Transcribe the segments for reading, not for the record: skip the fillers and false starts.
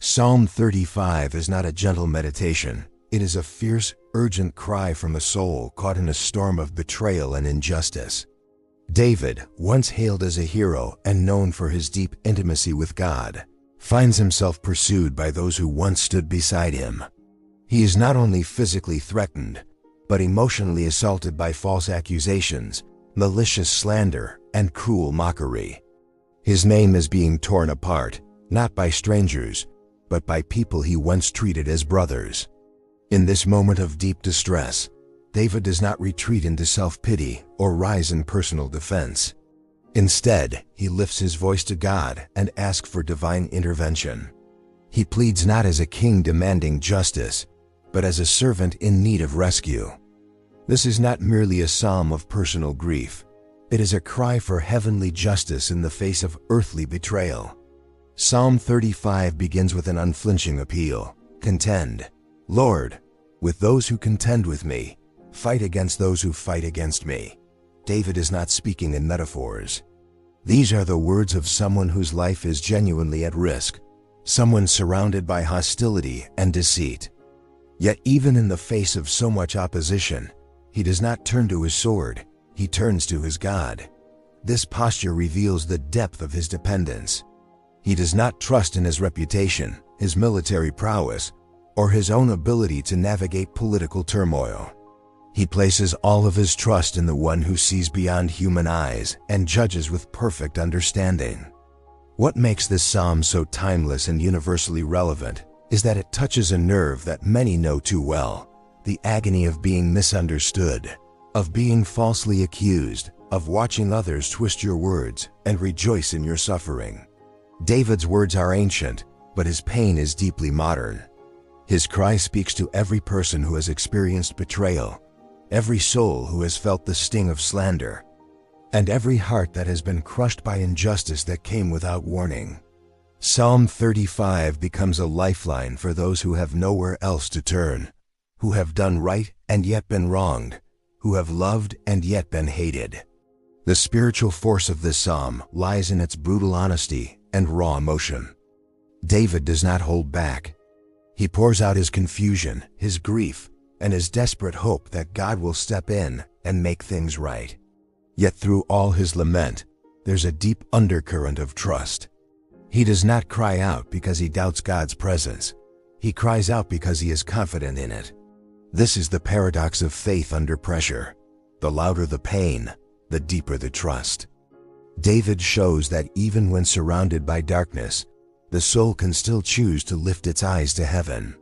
Psalm 35 is not a gentle meditation. It is a fierce, urgent cry from a soul caught in a storm of betrayal and injustice. David, once hailed as a hero and known for his deep intimacy with God, finds himself pursued by those who once stood beside him. He is not only physically threatened, but emotionally assaulted by false accusations, malicious slander, and cruel mockery. His name is being torn apart, not by strangers, but by people he once treated as brothers. In this moment of deep distress, David does not retreat into self-pity or rise in personal defense. Instead, he lifts his voice to God and asks for divine intervention. He pleads not as a king demanding justice, but as a servant in need of rescue. This is not merely a psalm of personal grief. It is a cry for heavenly justice in the face of earthly betrayal. Psalm 35 begins with an unflinching appeal. Contend, Lord, with those who contend with me. Fight against those who fight against me. David is not speaking in metaphors. These are the words of someone whose life is genuinely at risk, someone surrounded by hostility and deceit. Yet even in the face of so much opposition, he does not turn to his sword, he turns to his God. This posture reveals the depth of his dependence. He does not trust in his reputation, his military prowess, or his own ability to navigate political turmoil. He places all of his trust in the one who sees beyond human eyes and judges with perfect understanding. What makes this psalm so timeless and universally relevant is that it touches a nerve that many know too well: the agony of being misunderstood, of being falsely accused, of watching others twist your words and rejoice in your suffering. David's words are ancient, but his pain is deeply modern. His cry speaks to every person who has experienced betrayal, every soul who has felt the sting of slander, and every heart that has been crushed by injustice that came without warning. Psalm 35 becomes a lifeline for those who have nowhere else to turn, who have done right and yet been wronged, who have loved and yet been hated. The spiritual force of this psalm lies in its brutal honesty and raw emotion. David does not hold back. He pours out his confusion, his grief, and his desperate hope that God will step in and make things right. Yet through all his lament, there's a deep undercurrent of trust. He does not cry out because he doubts God's presence. He cries out because he is confident in it. This is the paradox of faith under pressure. The louder the pain, the deeper the trust. David shows that even when surrounded by darkness, the soul can still choose to lift its eyes to heaven.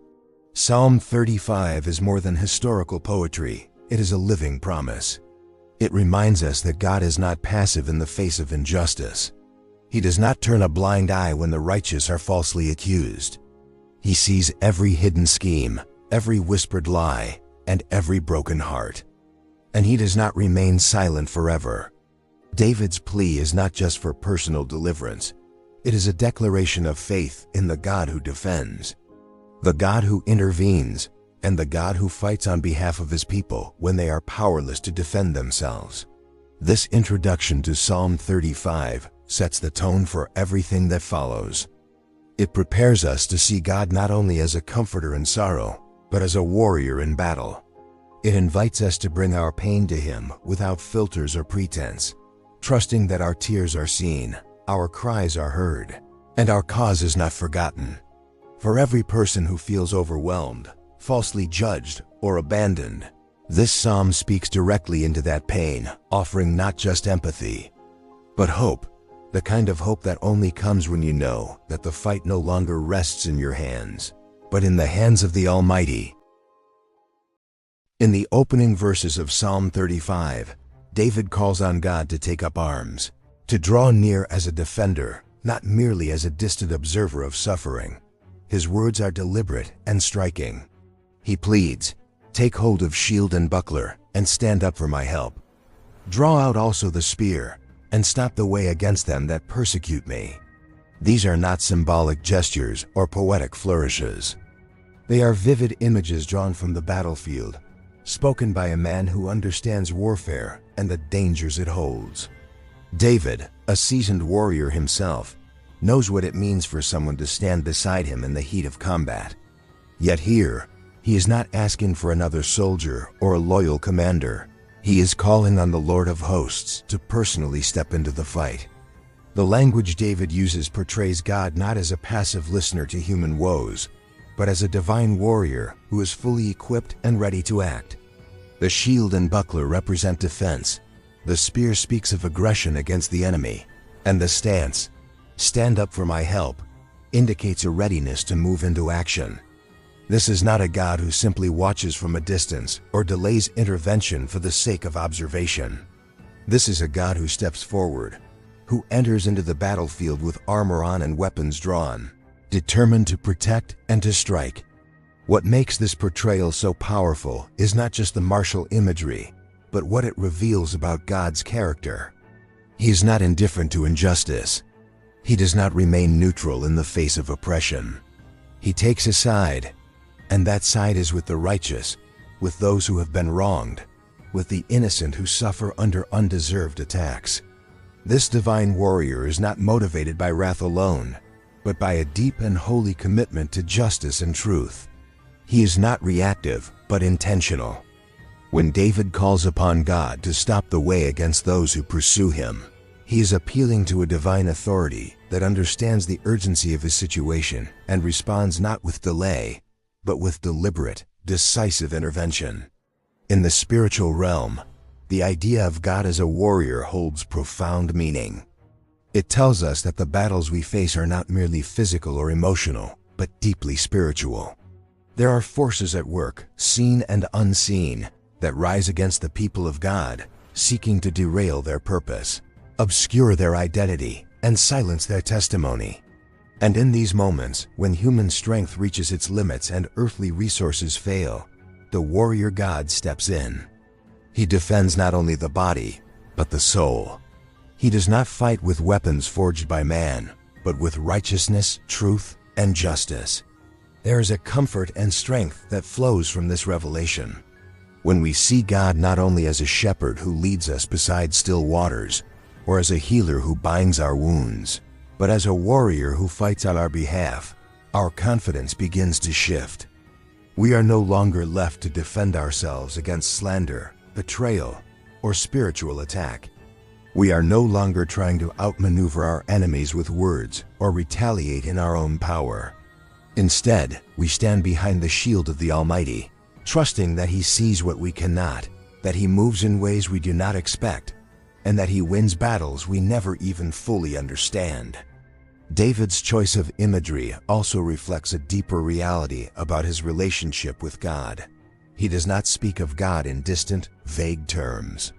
Psalm 35 is more than historical poetry. It is a living promise. It reminds us that God is not passive in the face of injustice. He does not turn a blind eye when the righteous are falsely accused. He sees every hidden scheme, every whispered lie, and every broken heart. And he does not remain silent forever. David's plea is not just for personal deliverance. It is a declaration of faith in the God who defends, the God who intervenes, and the God who fights on behalf of his people when they are powerless to defend themselves. This introduction to Psalm 35 sets the tone for everything that follows. It prepares us to see God not only as a comforter in sorrow, but as a warrior in battle. It invites us to bring our pain to him without filters or pretense, trusting that our tears are seen, our cries are heard, and our cause is not forgotten. For every person who feels overwhelmed, falsely judged, or abandoned, this psalm speaks directly into that pain, offering not just empathy, but hope, the kind of hope that only comes when you know that the fight no longer rests in your hands, but in the hands of the Almighty. In the opening verses of Psalm 35, David calls on God to take up arms, to draw near as a defender, not merely as a distant observer of suffering. His words are deliberate and striking. He pleads, "Take hold of shield and buckler, and stand up for my help. Draw out also the spear, and stop the way against them that persecute me." These are not symbolic gestures or poetic flourishes. They are vivid images drawn from the battlefield, spoken by a man who understands warfare and the dangers it holds. David, a seasoned warrior himself, knows what it means for someone to stand beside him in the heat of combat. Yet here, he is not asking for another soldier or a loyal commander. He is calling on the Lord of hosts to personally step into the fight. The language David uses portrays God not as a passive listener to human woes, but as a divine warrior who is fully equipped and ready to act. The shield and buckler represent defense. The spear speaks of aggression against the enemy, and the stance, "Stand up for my help," indicates a readiness to move into action. This is not a God who simply watches from a distance or delays intervention for the sake of observation. This is a God who steps forward, who enters into the battlefield with armor on and weapons drawn, determined to protect and to strike. What makes this portrayal so powerful is not just the martial imagery, but what it reveals about God's character. He is not indifferent to injustice. He does not remain neutral in the face of oppression. He takes a side, and that side is with the righteous, with those who have been wronged, with the innocent who suffer under undeserved attacks. This divine warrior is not motivated by wrath alone, but by a deep and holy commitment to justice and truth. He is not reactive, but intentional. When David calls upon God to stop the way against those who pursue him, he is appealing to a divine authority that understands the urgency of his situation and responds not with delay, but with deliberate, decisive intervention. In the spiritual realm, the idea of God as a warrior holds profound meaning. It tells us that the battles we face are not merely physical or emotional, but deeply spiritual. There are forces at work, seen and unseen, that rise against the people of God, seeking to derail their purpose, obscure their identity, and silence their testimony. And in these moments, when human strength reaches its limits and earthly resources fail, the warrior God steps in. He defends not only the body, but the soul. He does not fight with weapons forged by man, but with righteousness, truth, and justice. There is a comfort and strength that flows from this revelation. When we see God not only as a shepherd who leads us beside still waters, or as a healer who binds our wounds, but as a warrior who fights on our behalf, our confidence begins to shift. We are no longer left to defend ourselves against slander, betrayal, or spiritual attack. We are no longer trying to outmaneuver our enemies with words or retaliate in our own power. Instead, we stand behind the shield of the Almighty, trusting that He sees what we cannot, that He moves in ways we do not expect, and that He wins battles we never even fully understand. David's choice of imagery also reflects a deeper reality about his relationship with God. He does not speak of God in distant, vague terms.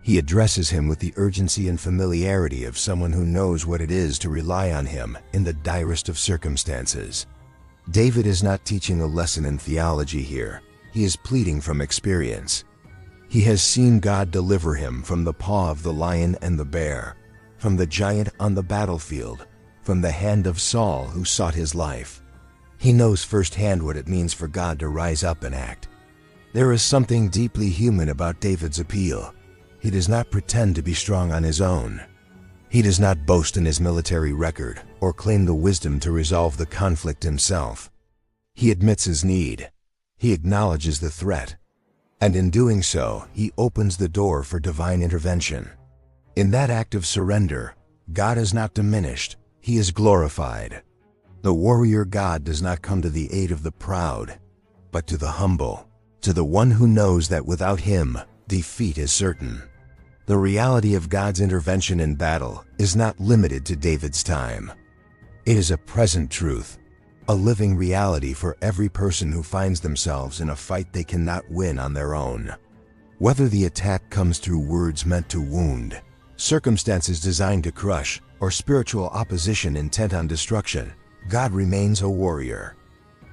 He addresses Him with the urgency and familiarity of someone who knows what it is to rely on Him in the direst of circumstances. David is not teaching a lesson in theology here. He is pleading from experience. He has seen God deliver him from the paw of the lion and the bear, from the giant on the battlefield, from the hand of Saul who sought his life. He knows firsthand what it means for God to rise up and act. There is something deeply human about David's appeal. He does not pretend to be strong on his own. He does not boast in his military record or claim the wisdom to resolve the conflict himself. He admits his need. He acknowledges the threat. And in doing so, he opens the door for divine intervention. In that act of surrender, God is not diminished. He is glorified. The warrior God does not come to the aid of the proud, but to the humble, to the one who knows that without Him, defeat is certain. The reality of God's intervention in battle is not limited to David's time. It is a present truth, a living reality for every person who finds themselves in a fight they cannot win on their own. Whether the attack comes through words meant to wound, circumstances designed to crush, or spiritual opposition intent on destruction, God remains a warrior.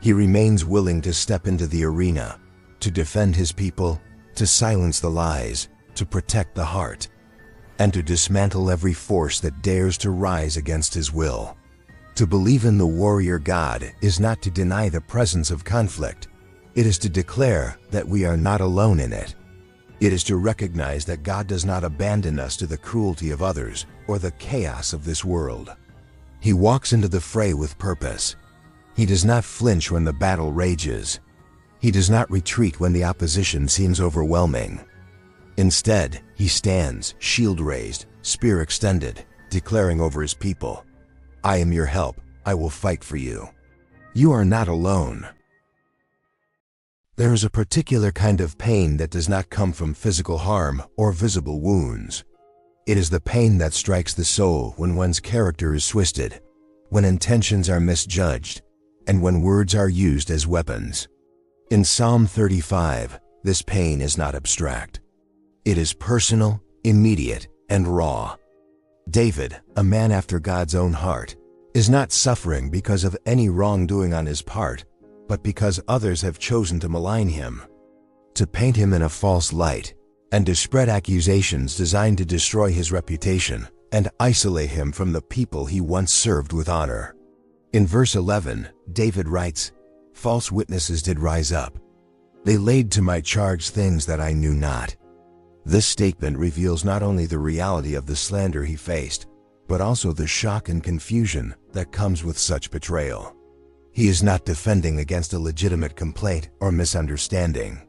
He remains willing to step into the arena, to defend His people, to silence the lies, to protect the heart, and to dismantle every force that dares to rise against His will. To believe in the warrior God is not to deny the presence of conflict. It is to declare that we are not alone in it. It is to recognize that God does not abandon us to the cruelty of others or the chaos of this world. He walks into the fray with purpose. He does not flinch when the battle rages. He does not retreat when the opposition seems overwhelming. Instead, he stands, shield raised, spear extended, declaring over his people, "I am your help, I will fight for you. You are not alone." There is a particular kind of pain that does not come from physical harm or visible wounds. It is the pain that strikes the soul when one's character is twisted, when intentions are misjudged, and when words are used as weapons. In Psalm 35, this pain is not abstract. It is personal, immediate, and raw. David, a man after God's own heart, is not suffering because of any wrongdoing on his part, but because others have chosen to malign him, to paint him in a false light, and to spread accusations designed to destroy his reputation and isolate him from the people he once served with honor. In verse 11, David writes, "False witnesses did rise up. They laid to my charge things that I knew not." This statement reveals not only the reality of the slander he faced, but also the shock and confusion that comes with such betrayal. He is not defending against a legitimate complaint or misunderstanding.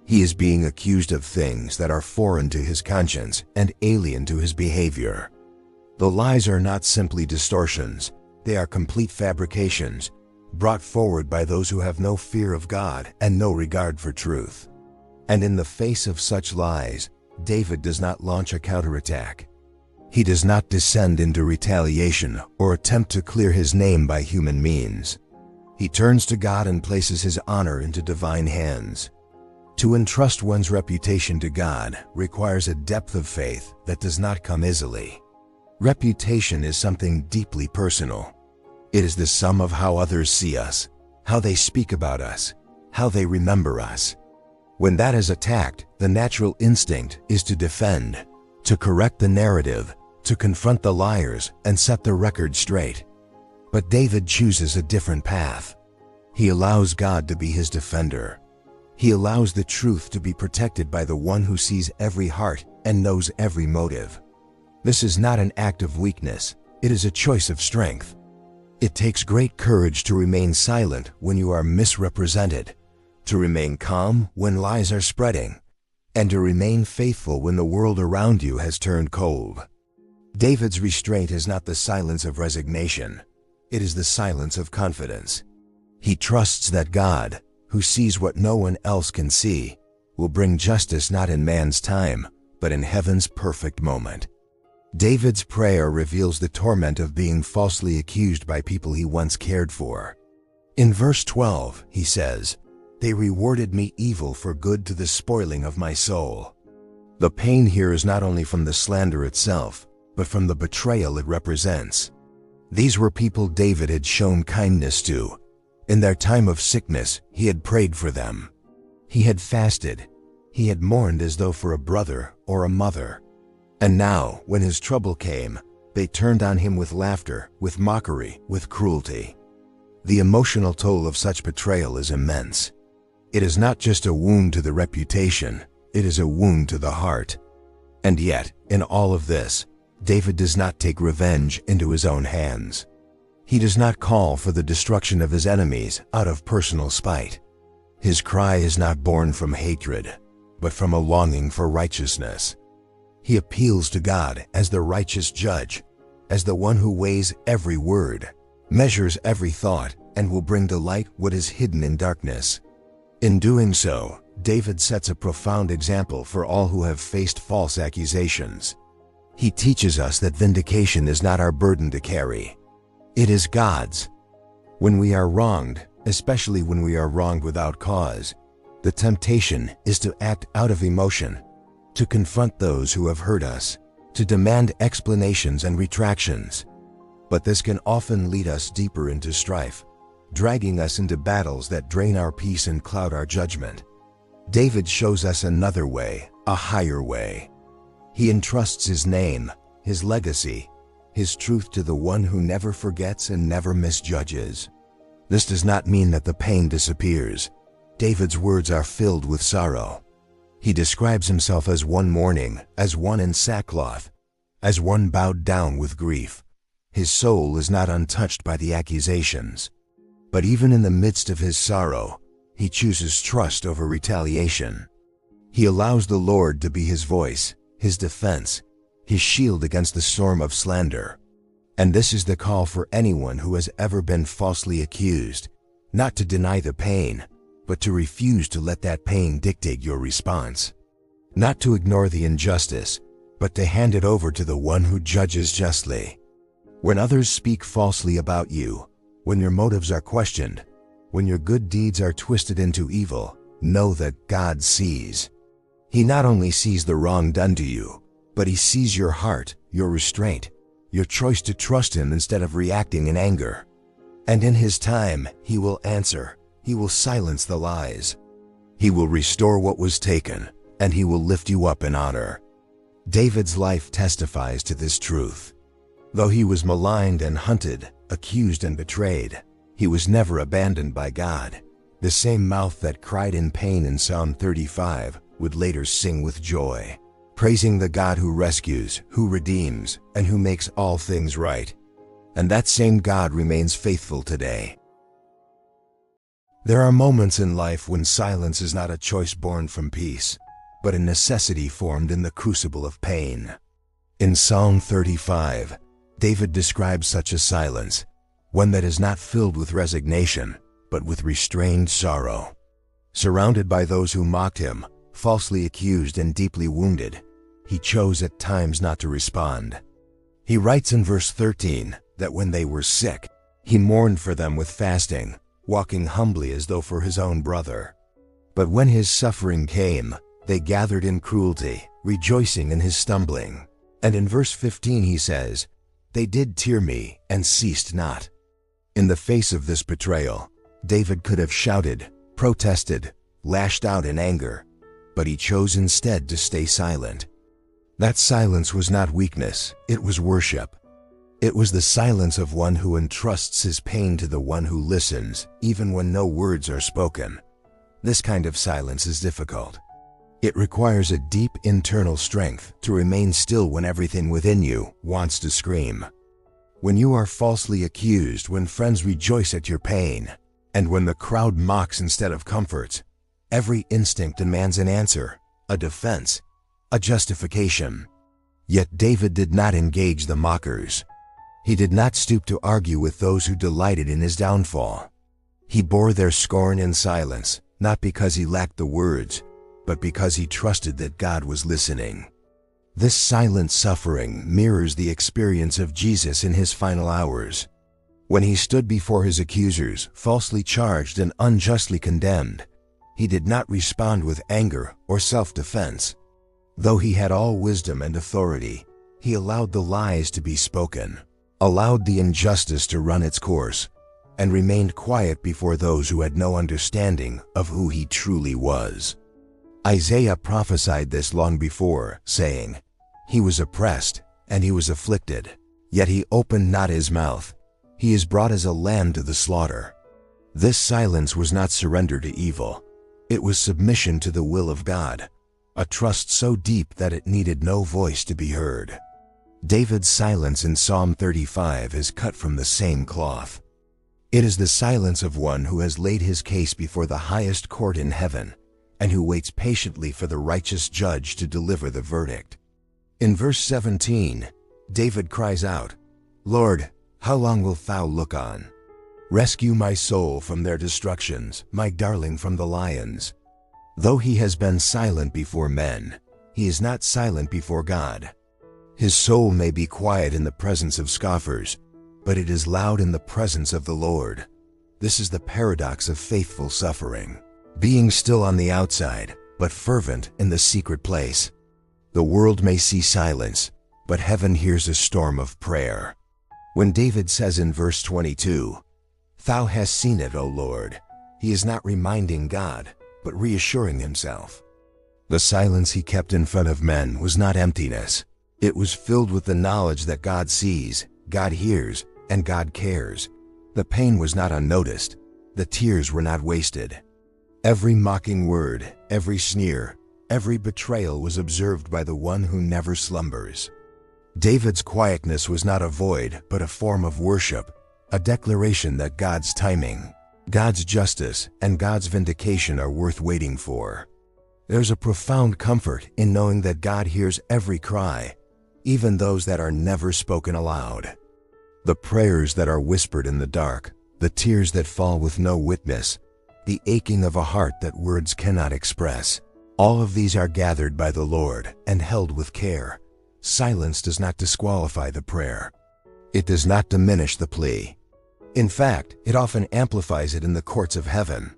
He is being accused of things that are foreign to his conscience and alien to his behavior. The lies are not simply distortions, they are complete fabrications, brought forward by those who have no fear of God and no regard for truth. And in the face of such lies, David does not launch a counterattack. He does not descend into retaliation or attempt to clear his name by human means. He turns to God and places his honor into divine hands. To entrust one's reputation to God requires a depth of faith that does not come easily. Reputation is something deeply personal. It is the sum of how others see us, how they speak about us, how they remember us. When that is attacked, the natural instinct is to defend, to correct the narrative, to confront the liars and set the record straight. But David chooses a different path. He allows God to be his defender. He allows the truth to be protected by the one who sees every heart and knows every motive. This is not an act of weakness, it is a choice of strength. It takes great courage to remain silent when you are misrepresented, to remain calm when lies are spreading, and to remain faithful when the world around you has turned cold. David's restraint is not the silence of resignation, it is the silence of confidence. He trusts that God, who sees what no one else can see, will bring justice not in man's time, but in heaven's perfect moment. David's prayer reveals the torment of being falsely accused by people he once cared for. In verse 12, he says, "They rewarded me evil for good to the spoiling of my soul." The pain here is not only from the slander itself, but from the betrayal it represents. These were people David had shown kindness to. In their time of sickness, he had prayed for them. He had fasted. He had mourned as though for a brother or a mother. And now, when his trouble came, they turned on him with laughter, with mockery, with cruelty. The emotional toll of such betrayal is immense. It is not just a wound to the reputation, it is a wound to the heart. And yet, in all of this, David does not take revenge into his own hands. He does not call for the destruction of his enemies out of personal spite. His cry is not born from hatred, but from a longing for righteousness. He appeals to God as the righteous judge, as the one who weighs every word, measures every thought, and will bring to light what is hidden in darkness. In doing so, David sets a profound example for all who have faced false accusations. He teaches us that vindication is not our burden to carry. It is God's. When we are wronged, especially when we are wronged without cause, the temptation is to act out of emotion, to confront those who have hurt us, to demand explanations and retractions. But this can often lead us deeper into strife, dragging us into battles that drain our peace and cloud our judgment. David shows us another way, a higher way. He entrusts his name, his legacy, his truth to the one who never forgets and never misjudges. This does not mean that the pain disappears. David's words are filled with sorrow. He describes himself as one mourning, as one in sackcloth, as one bowed down with grief. His soul is not untouched by the accusations. But even in the midst of his sorrow, he chooses trust over retaliation. He allows the Lord to be his voice, his defense, his shield against the storm of slander. And this is the call for anyone who has ever been falsely accused, not to deny the pain, but to refuse to let that pain dictate your response. Not to ignore the injustice, but to hand it over to the one who judges justly. When others speak falsely about you, when your motives are questioned, when your good deeds are twisted into evil, know that God sees. He not only sees the wrong done to you, but he sees your heart, your restraint, your choice to trust him instead of reacting in anger. And in his time, he will answer. He will silence the lies. He will restore what was taken, and he will lift you up in honor. David's life testifies to this truth. Though he was maligned and hunted, accused and betrayed, he was never abandoned by God. The same mouth that cried in pain in Psalm 35 would later sing with joy, praising the God who rescues, who redeems, and who makes all things right. And that same God remains faithful today. There are moments in life when silence is not a choice born from peace, but a necessity formed in the crucible of pain. In Psalm 35, David describes such a silence, one that is not filled with resignation, but with restrained sorrow. Surrounded by those who mocked him, falsely accused and deeply wounded, he chose at times not to respond. He writes in verse 13 that when they were sick, he mourned for them with fasting, walking humbly as though for his own brother. But when his suffering came, they gathered in cruelty, rejoicing in his stumbling. And in verse 15 he says, "They did tear me and ceased not." In the face of this betrayal, David could have shouted, protested, lashed out in anger, but he chose instead to stay silent. That silence was not weakness, it was worship. It was the silence of one who entrusts his pain to the one who listens, even when no words are spoken. This kind of silence is difficult. It requires a deep internal strength to remain still when everything within you wants to scream. When you are falsely accused, when friends rejoice at your pain, and when the crowd mocks instead of comforts, every instinct demands an answer, a defense, a justification. Yet David did not engage the mockers. He did not stoop to argue with those who delighted in his downfall. He bore their scorn in silence, not because he lacked the words, but because he trusted that God was listening. This silent suffering mirrors the experience of Jesus in his final hours. When he stood before his accusers, falsely charged and unjustly condemned, he did not respond with anger or self-defense. Though he had all wisdom and authority, he allowed the lies to be spoken, allowed the injustice to run its course, and remained quiet before those who had no understanding of who he truly was. Isaiah prophesied this long before, saying, "He was oppressed, and he was afflicted, yet he opened not his mouth. He is brought as a lamb to the slaughter." This silence was not surrender to evil. It was submission to the will of God, a trust so deep that it needed no voice to be heard. David's silence in Psalm 35 is cut from the same cloth. It is the silence of one who has laid his case before the highest court in heaven, and who waits patiently for the righteous judge to deliver the verdict. In verse 17, David cries out, "Lord, how long wilt thou look on? Rescue my soul from their destructions, my darling from the lions." Though he has been silent before men, he is not silent before God. His soul may be quiet in the presence of scoffers, but it is loud in the presence of the Lord. This is the paradox of faithful suffering. Being still on the outside, but fervent in the secret place. The world may see silence, but heaven hears a storm of prayer. When David says in verse 22, "Thou hast seen it, O Lord," he is not reminding God, but reassuring himself. The silence he kept in front of men was not emptiness. It was filled with the knowledge that God sees, God hears, and God cares. The pain was not unnoticed. The tears were not wasted. Every mocking word, every sneer, every betrayal was observed by the one who never slumbers. David's quietness was not a void, but a form of worship, a declaration that God's timing, God's justice, and God's vindication are worth waiting for. There's a profound comfort in knowing that God hears every cry, even those that are never spoken aloud. The prayers that are whispered in the dark, the tears that fall with no witness, the aching of a heart that words cannot express. All of these are gathered by the Lord and held with care. Silence does not disqualify the prayer. It does not diminish the plea. In fact, it often amplifies it in the courts of heaven.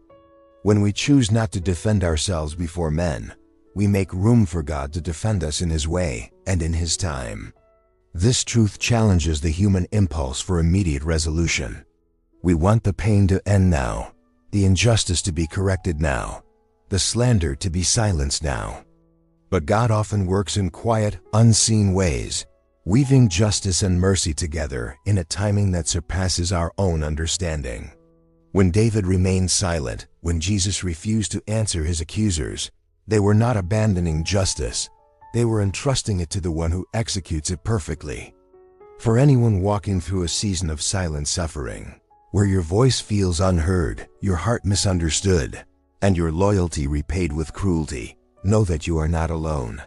When we choose not to defend ourselves before men, we make room for God to defend us in His way and in His time. This truth challenges the human impulse for immediate resolution. We want the pain to end now, the injustice to be corrected now, the slander to be silenced now. But God often works in quiet, unseen ways, weaving justice and mercy together in a timing that surpasses our own understanding. When David remained silent, when Jesus refused to answer his accusers, they were not abandoning justice. They were entrusting it to the one who executes it perfectly. For anyone walking through a season of silent suffering, where your voice feels unheard, your heart misunderstood, and your loyalty repaid with cruelty, know that you are not alone.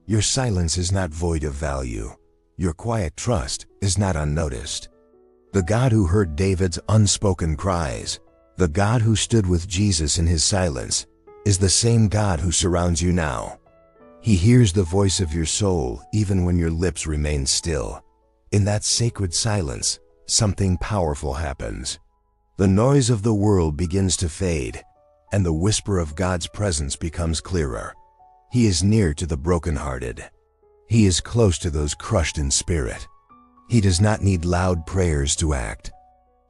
Your silence is not void of value. Your quiet trust is not unnoticed. The God who heard David's unspoken cries, the God who stood with Jesus in his silence, is the same God who surrounds you now. He hears the voice of your soul even when your lips remain still. In that sacred silence, something powerful happens. The noise of the world begins to fade, and the whisper of God's presence becomes clearer. He is near to the brokenhearted. He is close to those crushed in spirit. He does not need loud prayers to act.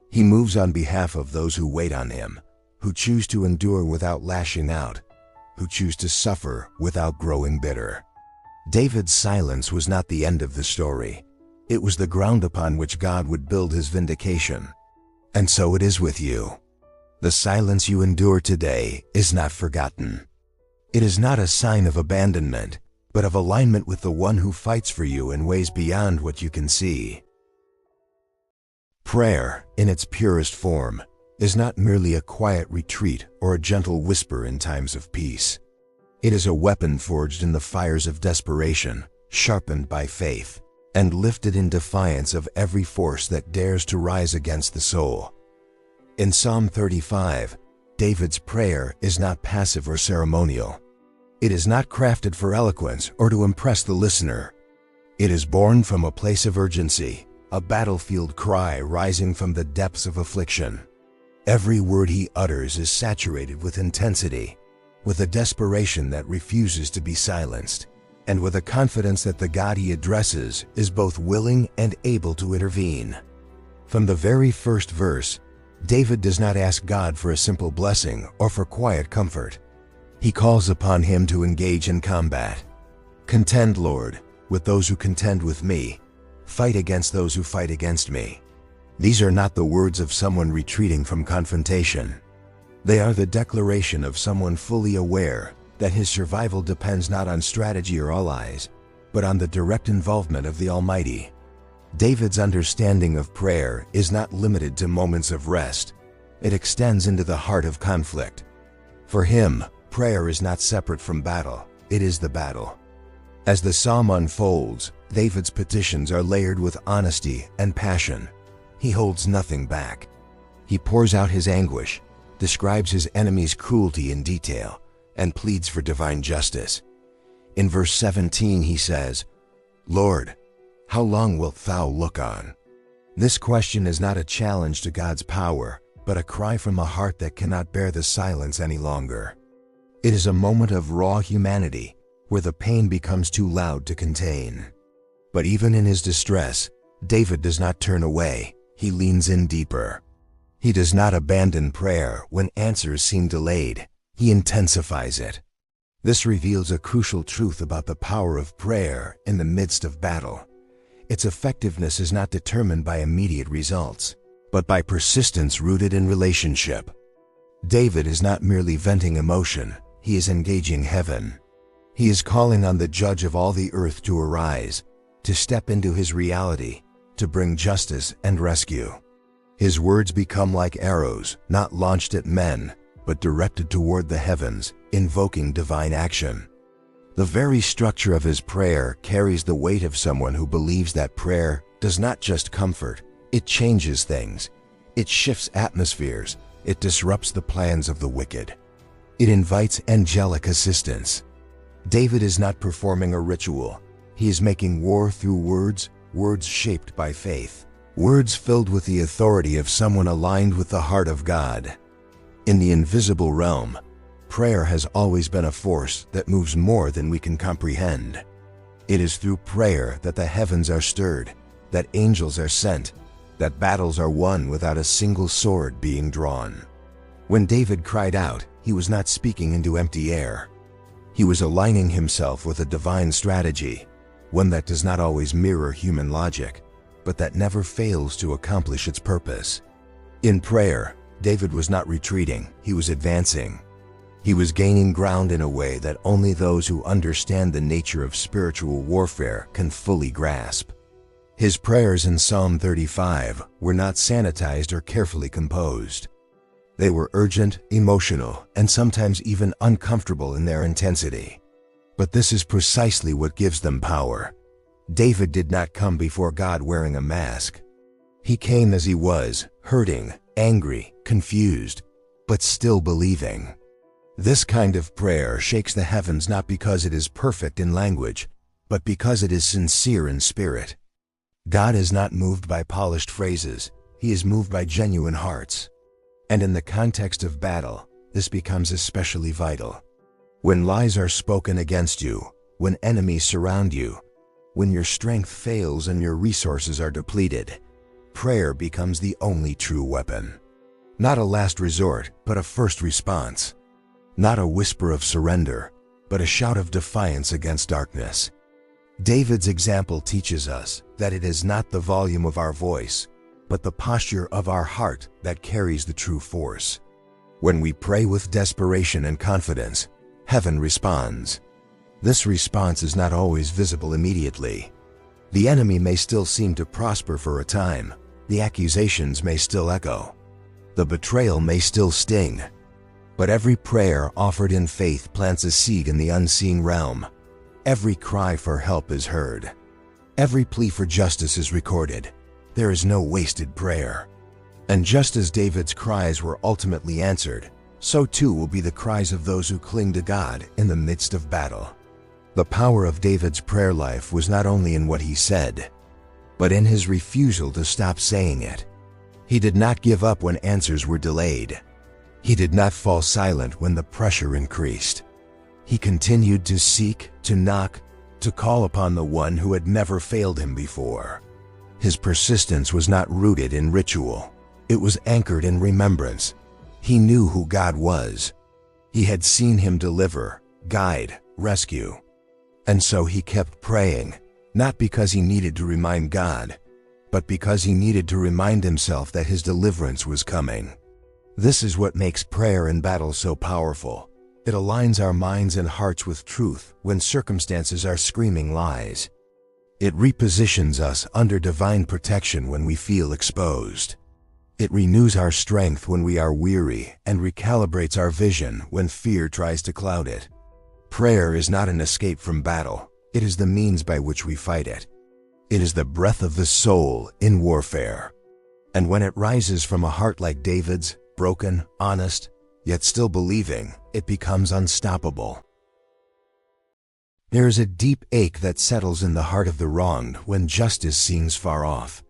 He moves on behalf of those who wait on Him, who choose to endure without lashing out, who choose to suffer without growing bitter. David's silence was not the end of the story. It was the ground upon which God would build His vindication. And so it is with you. The silence you endure today is not forgotten. It is not a sign of abandonment, but of alignment with the one who fights for you in ways beyond what you can see. Prayer, in its purest form, is not merely a quiet retreat or a gentle whisper in times of peace. It is a weapon forged in the fires of desperation, sharpened by faith, and lifted in defiance of every force that dares to rise against the soul. In Psalm 35, David's prayer is not passive or ceremonial. It is not crafted for eloquence or to impress the listener. It is born from a place of urgency, a battlefield cry rising from the depths of affliction. Every word he utters is saturated with intensity, with a desperation that refuses to be silenced, and with a confidence that the God he addresses is both willing and able to intervene. From the very first verse, David does not ask God for a simple blessing or for quiet comfort. He calls upon Him to engage in combat. Contend, Lord, with those who contend with me. Fight against those who fight against me. These are not the words of someone retreating from confrontation. They are the declaration of someone fully aware that his survival depends not on strategy or allies, but on the direct involvement of the Almighty. David's understanding of prayer is not limited to moments of rest. It extends into the heart of conflict. For him, prayer is not separate from battle, it is the battle. As the psalm unfolds, David's petitions are layered with honesty and passion. He holds nothing back. He pours out his anguish, describes his enemy's cruelty in detail, and pleads for divine justice. In verse 17 he says, "Lord, how long wilt thou look on?" This question is not a challenge to God's power, but a cry from a heart that cannot bear the silence any longer. It is a moment of raw humanity, where the pain becomes too loud to contain. But even in his distress, David does not turn away, he leans in deeper. He does not abandon prayer when answers seem delayed, he intensifies it. This reveals a crucial truth about the power of prayer in the midst of battle. Its effectiveness is not determined by immediate results, but by persistence rooted in relationship. David is not merely venting emotion, he is engaging heaven. He is calling on the Judge of all the earth to arise, to step into his reality, to bring justice and rescue. His words become like arrows, not launched at men, but directed toward the heavens, invoking divine action. The very structure of his prayer carries the weight of someone who believes that prayer does not just comfort, it changes things. It shifts atmospheres. It disrupts the plans of the wicked. It invites angelic assistance. David is not performing a ritual. He is making war through words, words shaped by faith, words filled with the authority of someone aligned with the heart of God. In the invisible realm, prayer has always been a force that moves more than we can comprehend. It is through prayer that the heavens are stirred, that angels are sent, that battles are won without a single sword being drawn. When David cried out, he was not speaking into empty air. He was aligning himself with a divine strategy, one that does not always mirror human logic, but that never fails to accomplish its purpose. In prayer, David was not retreating, he was advancing. He was gaining ground in a way that only those who understand the nature of spiritual warfare can fully grasp. His prayers in Psalm 35 were not sanitized or carefully composed. They were urgent, emotional, and sometimes even uncomfortable in their intensity. But this is precisely what gives them power. David did not come before God wearing a mask. He came as he was, hurting, angry, confused, but still believing. This kind of prayer shakes the heavens not because it is perfect in language, but because it is sincere in spirit. God is not moved by polished phrases, he is moved by genuine hearts. And in the context of battle, this becomes especially vital. When lies are spoken against you, when enemies surround you, when your strength fails and your resources are depleted, prayer becomes the only true weapon. Not a last resort, but a first response. Not a whisper of surrender, but a shout of defiance against darkness. David's example teaches us that it is not the volume of our voice, but the posture of our heart that carries the true force. When we pray with desperation and confidence, heaven responds. This response is not always visible immediately. The enemy may still seem to prosper for a time. The accusations may still echo. The betrayal may still sting. But every prayer offered in faith plants a seed in the unseen realm. Every cry for help is heard. Every plea for justice is recorded. There is no wasted prayer. And just as David's cries were ultimately answered, so too will be the cries of those who cling to God in the midst of battle. The power of David's prayer life was not only in what he said, but in his refusal to stop saying it. He did not give up when answers were delayed. He did not fall silent when the pressure increased. He continued to seek, to knock, to call upon the one who had never failed him before. His persistence was not rooted in ritual. It was anchored in remembrance. He knew who God was. He had seen him deliver, guide, rescue. And so he kept praying, not because he needed to remind God, but because he needed to remind himself that his deliverance was coming. This is what makes prayer in battle so powerful. It aligns our minds and hearts with truth when circumstances are screaming lies. It repositions us under divine protection when we feel exposed. It renews our strength when we are weary and recalibrates our vision when fear tries to cloud it. Prayer is not an escape from battle. It is the means by which we fight it. It is the breath of the soul in warfare. And when it rises from a heart like David's, broken, honest, yet still believing, it becomes unstoppable. There is a deep ache that settles in the heart of the wronged when justice seems far off.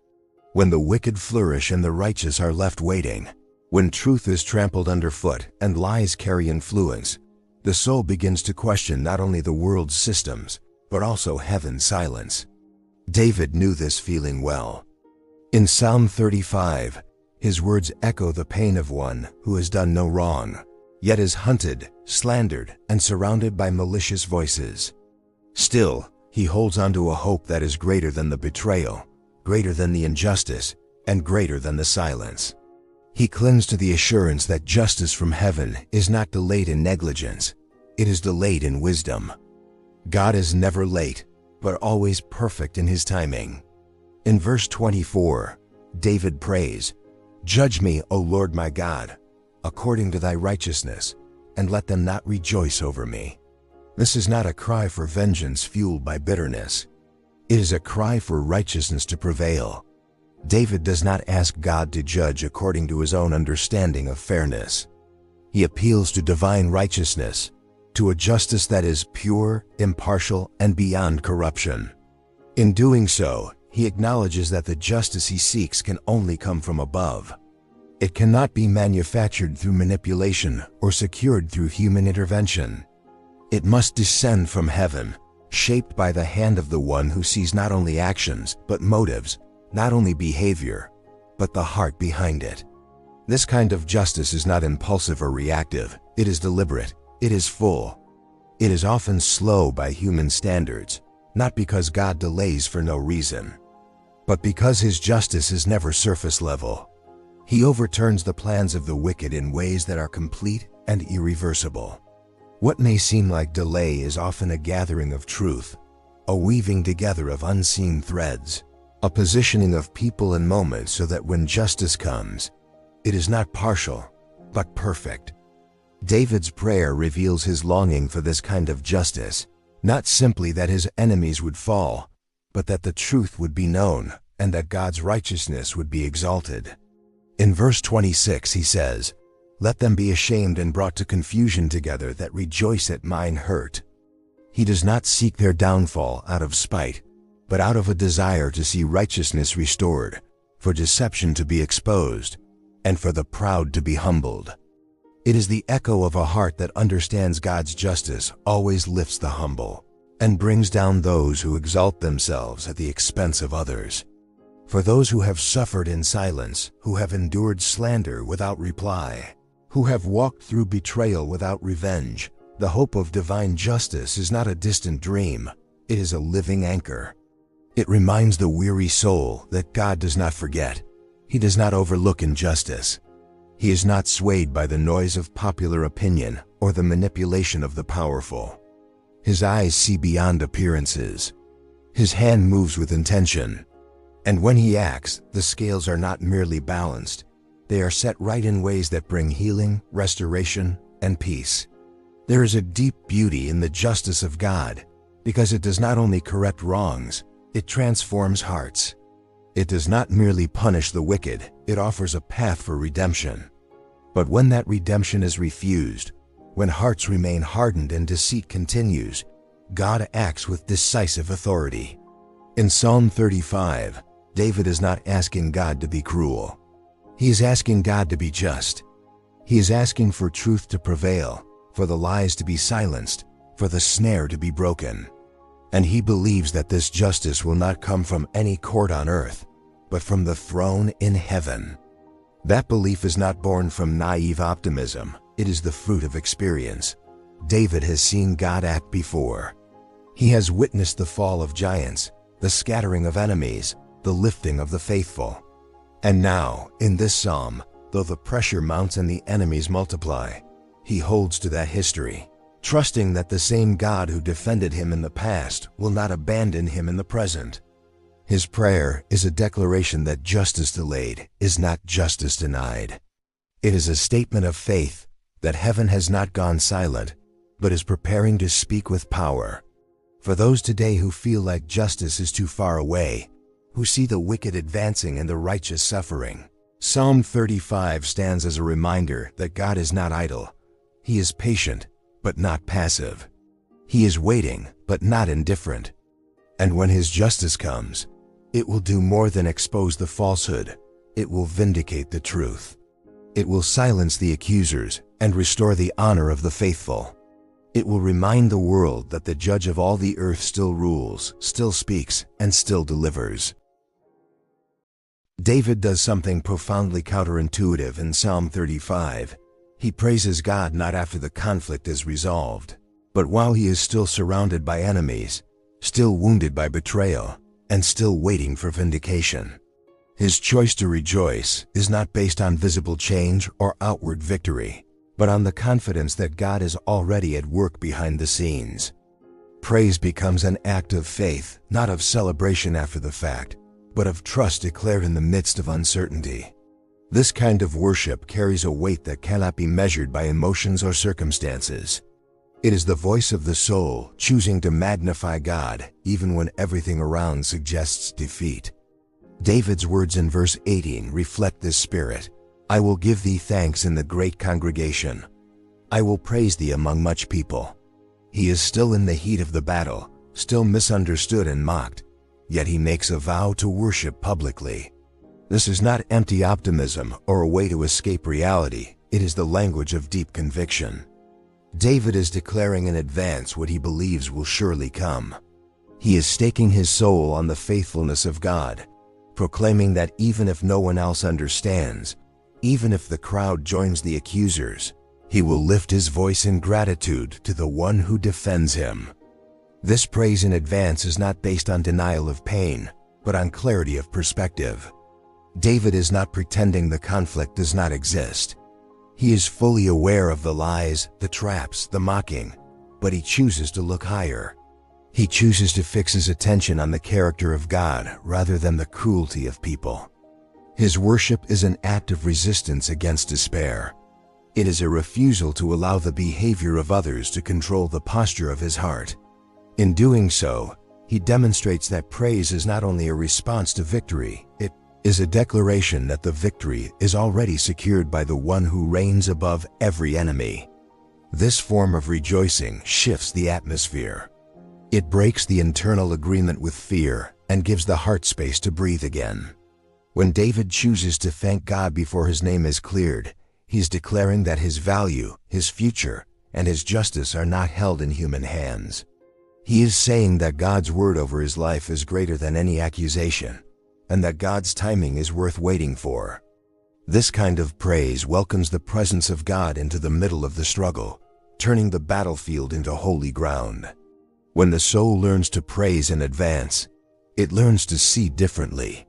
When the wicked flourish and the righteous are left waiting. When truth is trampled underfoot and lies carry influence, the soul begins to question not only the world's systems, but also heaven's silence. David knew this feeling well. In Psalm 35, his words echo the pain of one who has done no wrong, yet is hunted, slandered, and surrounded by malicious voices. Still, he holds on to a hope that is greater than the betrayal, greater than the injustice, and greater than the silence. He clings to the assurance that justice from heaven is not delayed in negligence, it is delayed in wisdom. God is never late, but always perfect in his timing. In verse 24, David prays, "Judge me, O Lord my God, according to thy righteousness, and let them not rejoice over me." This is not a cry for vengeance fueled by bitterness. It is a cry for righteousness to prevail. David does not ask God to judge according to his own understanding of fairness. He appeals to divine righteousness, to a justice that is pure, impartial, and beyond corruption. In doing so, he acknowledges that the justice he seeks can only come from above. It cannot be manufactured through manipulation or secured through human intervention. It must descend from heaven, shaped by the hand of the one who sees not only actions, but motives, not only behavior, but the heart behind it. This kind of justice is not impulsive or reactive. It is deliberate. It is full. It is often slow by human standards, not because God delays for no reason, but because his justice is never surface level. He overturns the plans of the wicked in ways that are complete and irreversible. What may seem like delay is often a gathering of truth, a weaving together of unseen threads, a positioning of people and moments so that when justice comes, it is not partial, but perfect. David's prayer reveals his longing for this kind of justice, not simply that his enemies would fall, but that the truth would be known and that God's righteousness would be exalted. In verse 26 he says, "Let them be ashamed and brought to confusion together that rejoice at mine hurt." He does not seek their downfall out of spite, but out of a desire to see righteousness restored, for deception to be exposed, and for the proud to be humbled. It is the echo of a heart that understands God's justice always lifts the humble and brings down those who exalt themselves at the expense of others. For those who have suffered in silence, who have endured slander without reply, who have walked through betrayal without revenge, the hope of divine justice is not a distant dream, it is a living anchor. It reminds the weary soul that God does not forget. He does not overlook injustice. He is not swayed by the noise of popular opinion or the manipulation of the powerful. His eyes see beyond appearances. His hand moves with intention. And when he acts, the scales are not merely balanced. They are set right in ways that bring healing, restoration, and peace. There is a deep beauty in the justice of God, because it does not only correct wrongs, it transforms hearts. It does not merely punish the wicked, it offers a path for redemption. But when that redemption is refused, when hearts remain hardened and deceit continues, God acts with decisive authority. In Psalm 35, David is not asking God to be cruel. He is asking God to be just. He is asking for truth to prevail, for the lies to be silenced, for the snare to be broken. And he believes that this justice will not come from any court on earth, but from the throne in heaven. That belief is not born from naive optimism, it is the fruit of experience. David has seen God act before. He has witnessed the fall of giants, the scattering of enemies, the lifting of the faithful. And now, in this psalm, though the pressure mounts and the enemies multiply, he holds to that history, trusting that the same God who defended him in the past will not abandon him in the present. His prayer is a declaration that justice delayed is not justice denied. It is a statement of faith that heaven has not gone silent, but is preparing to speak with power. For those today who feel like justice is too far away, who see the wicked advancing and the righteous suffering, Psalm 35 stands as a reminder that God is not idle. He is patient, but not passive. He is waiting, but not indifferent. And when his justice comes, it will do more than expose the falsehood. It will vindicate the truth. It will silence the accusers and restore the honor of the faithful. It will remind the world that the judge of all the earth still rules, still speaks, and still delivers. David does something profoundly counterintuitive in Psalm 35. He praises God not after the conflict is resolved, but while he is still surrounded by enemies, still wounded by betrayal, and still waiting for vindication. His choice to rejoice is not based on visible change or outward victory, but on the confidence that God is already at work behind the scenes. Praise becomes an act of faith, not of celebration after the fact, but of trust declared in the midst of uncertainty. This kind of worship carries a weight that cannot be measured by emotions or circumstances. It is the voice of the soul choosing to magnify God even when everything around suggests defeat. David's words in verse 18 reflect this spirit. I will give thee thanks in the great congregation. I will praise thee among much people. He is still in the heat of the battle, still misunderstood and mocked, yet he makes a vow to worship publicly. This is not empty optimism or a way to escape reality. It is the language of deep conviction. David is declaring in advance what he believes will surely come. He is staking his soul on the faithfulness of God, proclaiming that even if no one else understands, even if the crowd joins the accusers, he will lift his voice in gratitude to the one who defends him. This praise in advance is not based on denial of pain, but on clarity of perspective. David is not pretending the conflict does not exist. He is fully aware of the lies, the traps, the mocking, but he chooses to look higher. He chooses to fix his attention on the character of God rather than the cruelty of people. His worship is an act of resistance against despair. It is a refusal to allow the behavior of others to control the posture of his heart. In doing so, he demonstrates that praise is not only a response to victory, it is a declaration that the victory is already secured by the one who reigns above every enemy. This form of rejoicing shifts the atmosphere. It breaks the internal agreement with fear and gives the heart space to breathe again. When David chooses to thank God before his name is cleared, he's declaring that his value, his future, and his justice are not held in human hands. He is saying that God's word over his life is greater than any accusation, and that God's timing is worth waiting for. This kind of praise welcomes the presence of God into the middle of the struggle, turning the battlefield into holy ground. When the soul learns to praise in advance, it learns to see differently.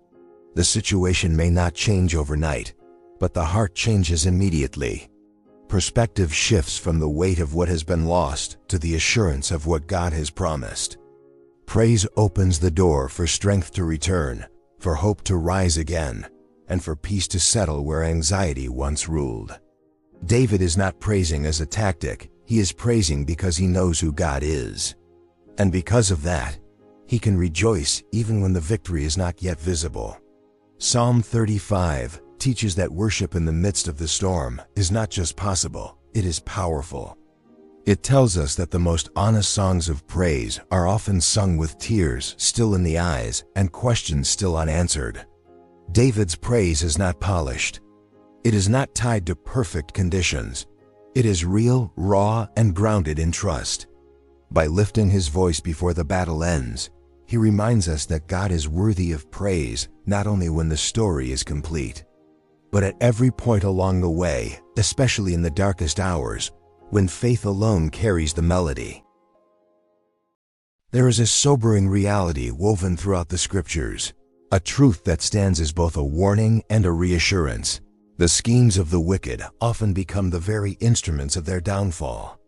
The situation may not change overnight, but the heart changes immediately. Perspective shifts from the weight of what has been lost to the assurance of what God has promised. Praise opens the door for strength to return, for hope to rise again, and for peace to settle where anxiety once ruled. David is not praising as a tactic, he is praising because he knows who God is. And because of that, he can rejoice even when the victory is not yet visible. Psalm 35 teaches that worship in the midst of the storm is not just possible, it is powerful. It tells us that the most honest songs of praise are often sung with tears still in the eyes and questions still unanswered. David's praise is not polished. It is not tied to perfect conditions. It is real, raw, and grounded in trust. By lifting his voice before the battle ends, he reminds us that God is worthy of praise not only when the story is complete, but at every point along the way, especially in the darkest hours, when faith alone carries the melody. There is a sobering reality woven throughout the scriptures, a truth that stands as both a warning and a reassurance. The schemes of the wicked often become the very instruments of their downfall.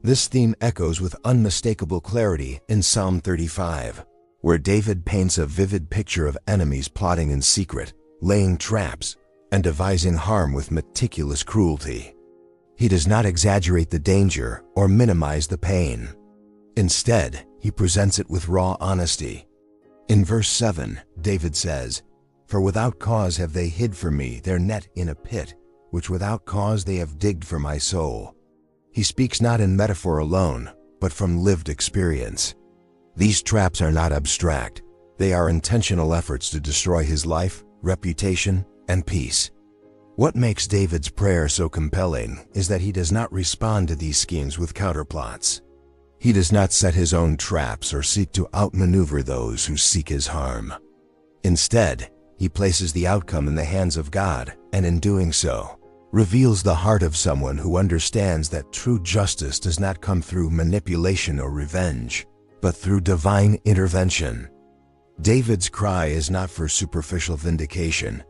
This theme echoes with unmistakable clarity in Psalm 35, where David paints a vivid picture of enemies plotting in secret, laying traps, and devising harm with meticulous cruelty. He does not exaggerate the danger or minimize the pain. Instead, he presents it with raw honesty. In verse 7, David says, "For without cause have they hid for me their net in a pit, which without cause they have digged for my soul." He speaks not in metaphor alone, but from lived experience. These traps are not abstract. They are intentional efforts to destroy his life, reputation, and peace. What makes David's prayer so compelling is that he does not respond to these schemes with counterplots. He does not set his own traps or seek to outmaneuver those who seek his harm. Instead, he places the outcome in the hands of God, and in doing so, reveals the heart of someone who understands that true justice does not come through manipulation or revenge, but through divine intervention. David's cry is not for superficial vindication.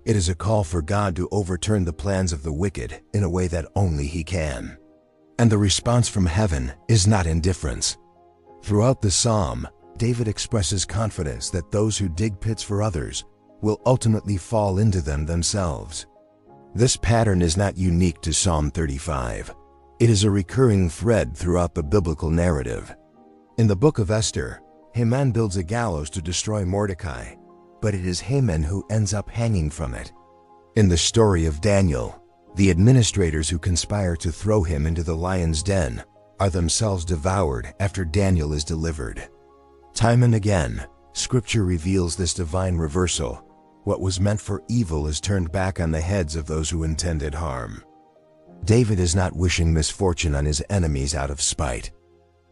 It is a call for God to overturn the plans of the wicked in a way that only He can. And the response from heaven is not indifference. Throughout the psalm, David expresses confidence that those who dig pits for others will ultimately fall into them themselves. This pattern is not unique to Psalm 35. It is a recurring thread throughout the biblical narrative. In the book of Esther, Haman builds a gallows to destroy Mordecai, but it is Haman who ends up hanging from it. In the story of Daniel, the administrators who conspire to throw him into the lion's den are themselves devoured after Daniel is delivered. Time and again, Scripture reveals this divine reversal. What was meant for evil is turned back on the heads of those who intended harm. David is not wishing misfortune on his enemies out of spite.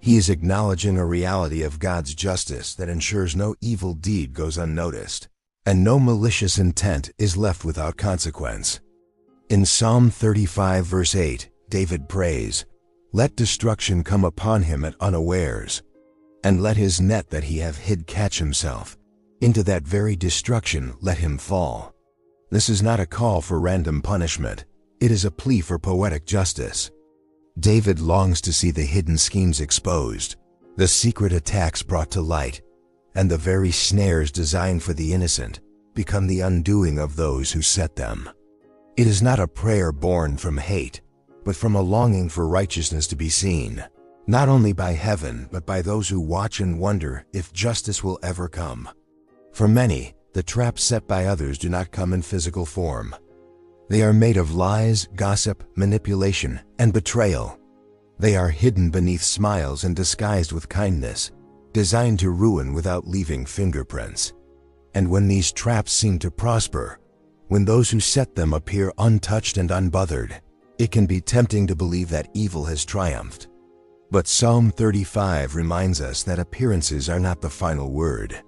He is acknowledging a reality of God's justice that ensures no evil deed goes unnoticed, and no malicious intent is left without consequence. In Psalm 35 verse 8, David prays, "Let destruction come upon him at unawares, and let his net that he have hid catch himself. Into that very destruction let him fall." This is not a call for random punishment. It is a plea for poetic justice. David longs to see the hidden schemes exposed, the secret attacks brought to light, and the very snares designed for the innocent become the undoing of those who set them. It is not a prayer born from hate, but from a longing for righteousness to be seen, not only by heaven but by those who watch and wonder if justice will ever come. For many, the traps set by others do not come in physical form. They are made of lies, gossip, manipulation, and betrayal. They are hidden beneath smiles and disguised with kindness, designed to ruin without leaving fingerprints. And when these traps seem to prosper, when those who set them appear untouched and unbothered, it can be tempting to believe that evil has triumphed. But Psalm 35 reminds us that appearances are not the final word.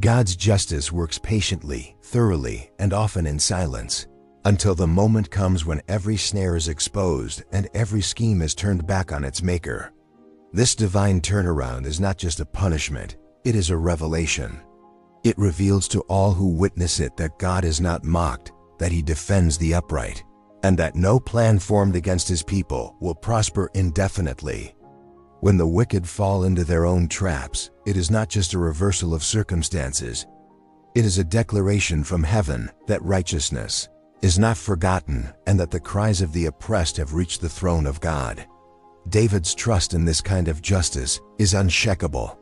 God's justice works patiently, thoroughly, and often in silence, until the moment comes when every snare is exposed and every scheme is turned back on its maker. This divine turnaround is not just a punishment, it is a revelation. It reveals to all who witness it that God is not mocked, that He defends the upright, and that no plan formed against His people will prosper indefinitely. When the wicked fall into their own traps, it is not just a reversal of circumstances. It is a declaration from heaven that righteousness is not forgotten and that the cries of the oppressed have reached the throne of God. David's trust in this kind of justice is unshakable.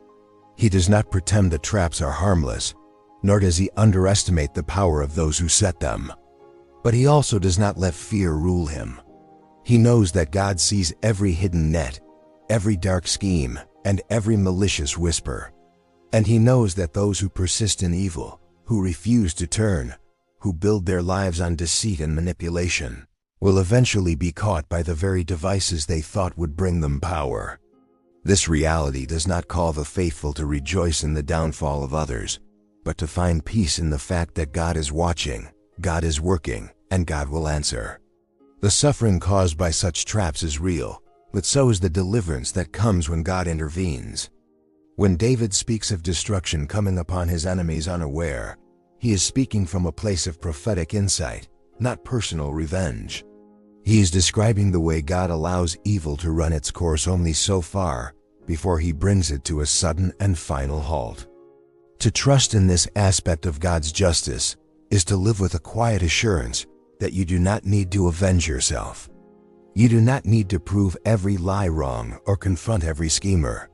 He does not pretend the traps are harmless, nor does he underestimate the power of those who set them. But he also does not let fear rule him. He knows that God sees every hidden net, every dark scheme, and every malicious whisper. And he knows that those who persist in evil, who refuse to turn, who build their lives on deceit and manipulation, will eventually be caught by the very devices they thought would bring them power. This reality does not call the faithful to rejoice in the downfall of others, but to find peace in the fact that God is watching, God is working, and God will answer. The suffering caused by such traps is real, but so is the deliverance that comes when God intervenes. When David speaks of destruction coming upon his enemies unaware, he is speaking from a place of prophetic insight, not personal revenge. He is describing the way God allows evil to run its course only so far before He brings it to a sudden and final halt. To trust in this aspect of God's justice is to live with a quiet assurance that you do not need to avenge yourself. You do not need to prove every lie wrong or confront every schemer.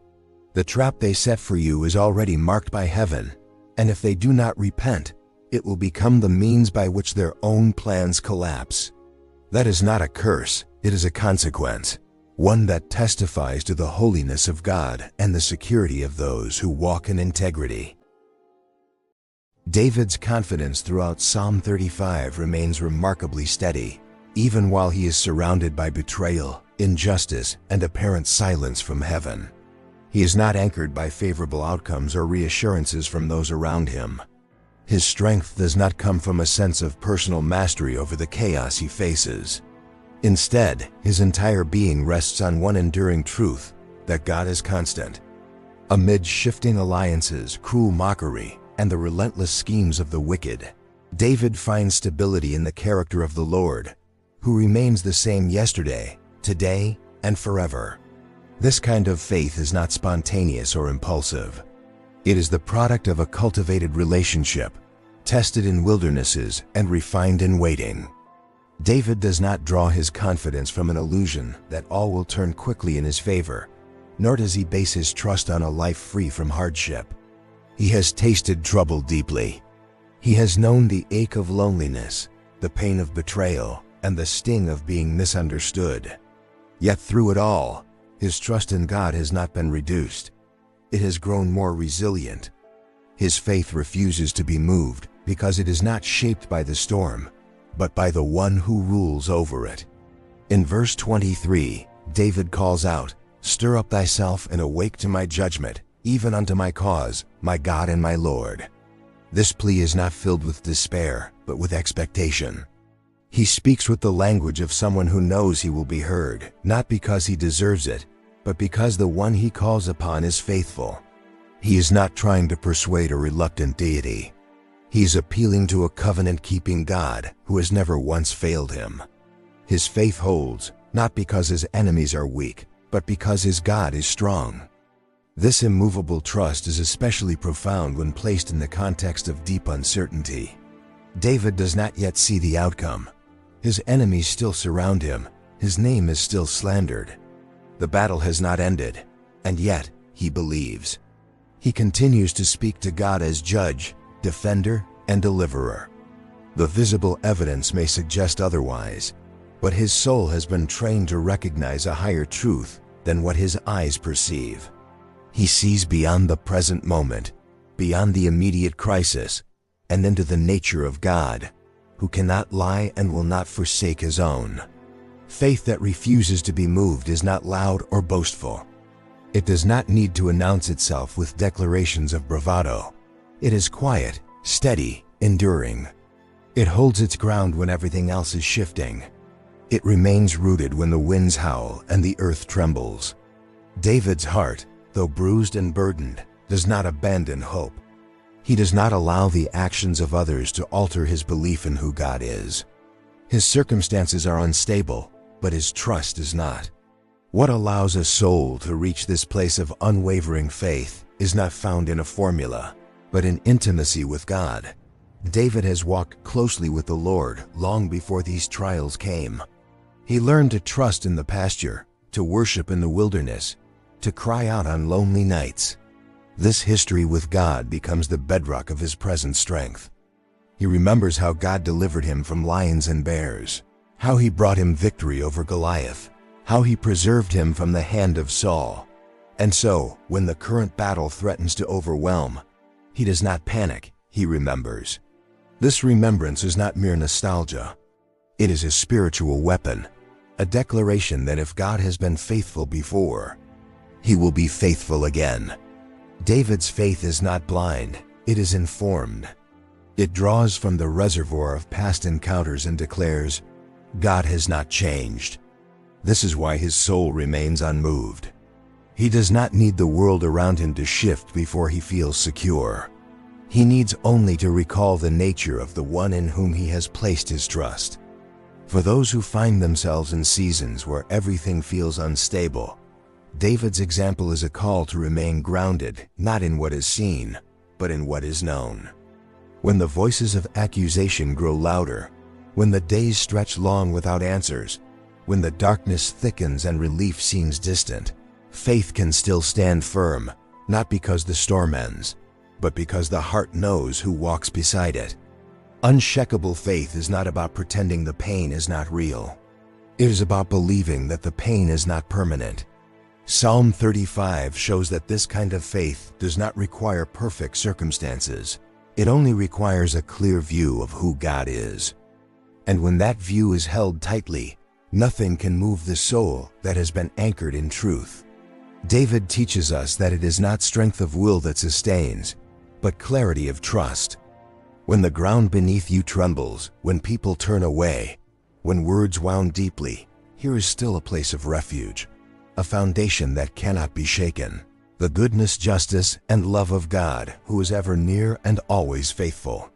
The trap they set for you is already marked by heaven, and if they do not repent, it will become the means by which their own plans collapse. That is not a curse, it is a consequence, one that testifies to the holiness of God and the security of those who walk in integrity. David's confidence throughout Psalm 35 remains remarkably steady, even while he is surrounded by betrayal, injustice, and apparent silence from heaven. He is not anchored by favorable outcomes or reassurances from those around him. His strength does not come from a sense of personal mastery over the chaos he faces. Instead, his entire being rests on one enduring truth, that God is constant. Amid shifting alliances, cruel mockery, and the relentless schemes of the wicked, David finds stability in the character of the Lord, who remains the same yesterday, today, and forever. This kind of faith is not spontaneous or impulsive. It is the product of a cultivated relationship, tested in wildernesses and refined in waiting. David does not draw his confidence from an illusion that all will turn quickly in his favor, nor does he base his trust on a life free from hardship. He has tasted trouble deeply. He has known the ache of loneliness, the pain of betrayal, and the sting of being misunderstood. Yet through it all, his trust in God has not been reduced. It has grown more resilient. His faith refuses to be moved because it is not shaped by the storm, but by the one who rules over it. In verse 23, David calls out, "Stir up thyself and awake to my judgment, even unto my cause, my God and my Lord." This plea is not filled with despair, but with expectation. He speaks with the language of someone who knows he will be heard, not because he deserves it, but because the one he calls upon is faithful. He is not trying to persuade a reluctant deity. He is appealing to a covenant-keeping God who has never once failed him. His faith holds, not because his enemies are weak, but because his God is strong. This immovable trust is especially profound when placed in the context of deep uncertainty. David does not yet see the outcome. His enemies still surround him. His name is still slandered. The battle has not ended, and yet he believes. He continues to speak to God as judge, defender, and deliverer. The visible evidence may suggest otherwise, but his soul has been trained to recognize a higher truth than what his eyes perceive. He sees beyond the present moment, beyond the immediate crisis, and into the nature of God, who cannot lie and will not forsake his own. Faith that refuses to be moved is not loud or boastful. It does not need to announce itself with declarations of bravado. It is quiet, steady, enduring. It holds its ground when everything else is shifting. It remains rooted when the winds howl and the earth trembles. David's heart, though bruised and burdened, does not abandon hope. He does not allow the actions of others to alter his belief in who God is. His circumstances are unstable, but his trust is not. What allows a soul to reach this place of unwavering faith is not found in a formula, but in intimacy with God. David has walked closely with the Lord long before these trials came. He learned to trust in the pasture, to worship in the wilderness, to cry out on lonely nights. This history with God becomes the bedrock of his present strength. He remembers how God delivered him from lions and bears, how he brought him victory over Goliath, how he preserved him from the hand of Saul. And so, when the current battle threatens to overwhelm, he does not panic, he remembers. This remembrance is not mere nostalgia. It is a spiritual weapon, a declaration that if God has been faithful before, he will be faithful again. David's faith is not blind, it is informed. It draws from the reservoir of past encounters and declares, God has not changed. This is why his soul remains unmoved. He does not need the world around him to shift before he feels secure. He needs only to recall the nature of the one in whom he has placed his trust. For those who find themselves in seasons where everything feels unstable, David's example is a call to remain grounded, not in what is seen, but in what is known. When the voices of accusation grow louder, when the days stretch long without answers, when the darkness thickens and relief seems distant, faith can still stand firm, not because the storm ends, but because the heart knows who walks beside it. Unshakable faith is not about pretending the pain is not real. It is about believing that the pain is not permanent. Psalm 35 shows that this kind of faith does not require perfect circumstances. It only requires a clear view of who God is. And when that view is held tightly, nothing can move the soul that has been anchored in truth. David teaches us that it is not strength of will that sustains, but clarity of trust. When the ground beneath you trembles, when people turn away, when words wound deeply, here is still a place of refuge, a foundation that cannot be shaken. The goodness, justice, and love of God, who is ever near and always faithful.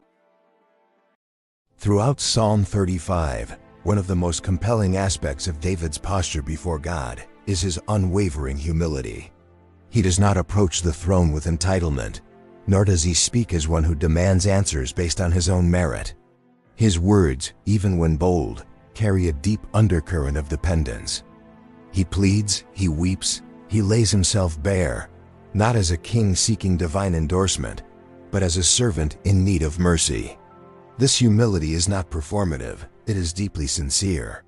Throughout Psalm 35, one of the most compelling aspects of David's posture before God is his unwavering humility. He does not approach the throne with entitlement, nor does he speak as one who demands answers based on his own merit. His words, even when bold, carry a deep undercurrent of dependence. He pleads, he weeps, he lays himself bare, not as a king seeking divine endorsement, but as a servant in need of mercy. This humility is not performative, it is deeply sincere.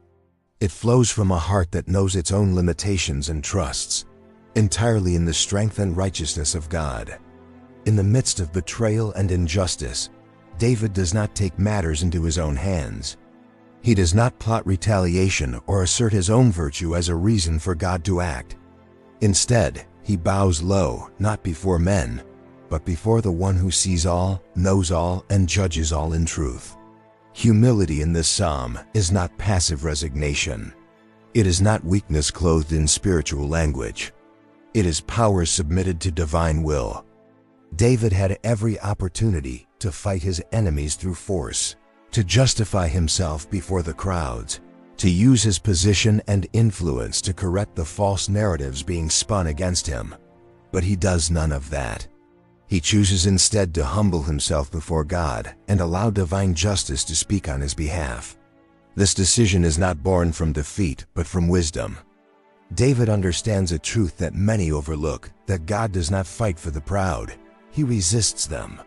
It flows from a heart that knows its own limitations and trusts entirely in the strength and righteousness of God. In the midst of betrayal and injustice, David does not take matters into his own hands. He does not plot retaliation or assert his own virtue as a reason for God to act. Instead, he bows low, not before men, but before the one who sees all, knows all, and judges all in truth. Humility in this psalm is not passive resignation. It is not weakness clothed in spiritual language. It is power submitted to divine will. David had every opportunity to fight his enemies through force, to justify himself before the crowds, to use his position and influence to correct the false narratives being spun against him. But he does none of that. He chooses instead to humble himself before God and allow divine justice to speak on his behalf. This decision is not born from defeat, but from wisdom. David understands a truth that many overlook, that God does not fight for the proud, he resists them.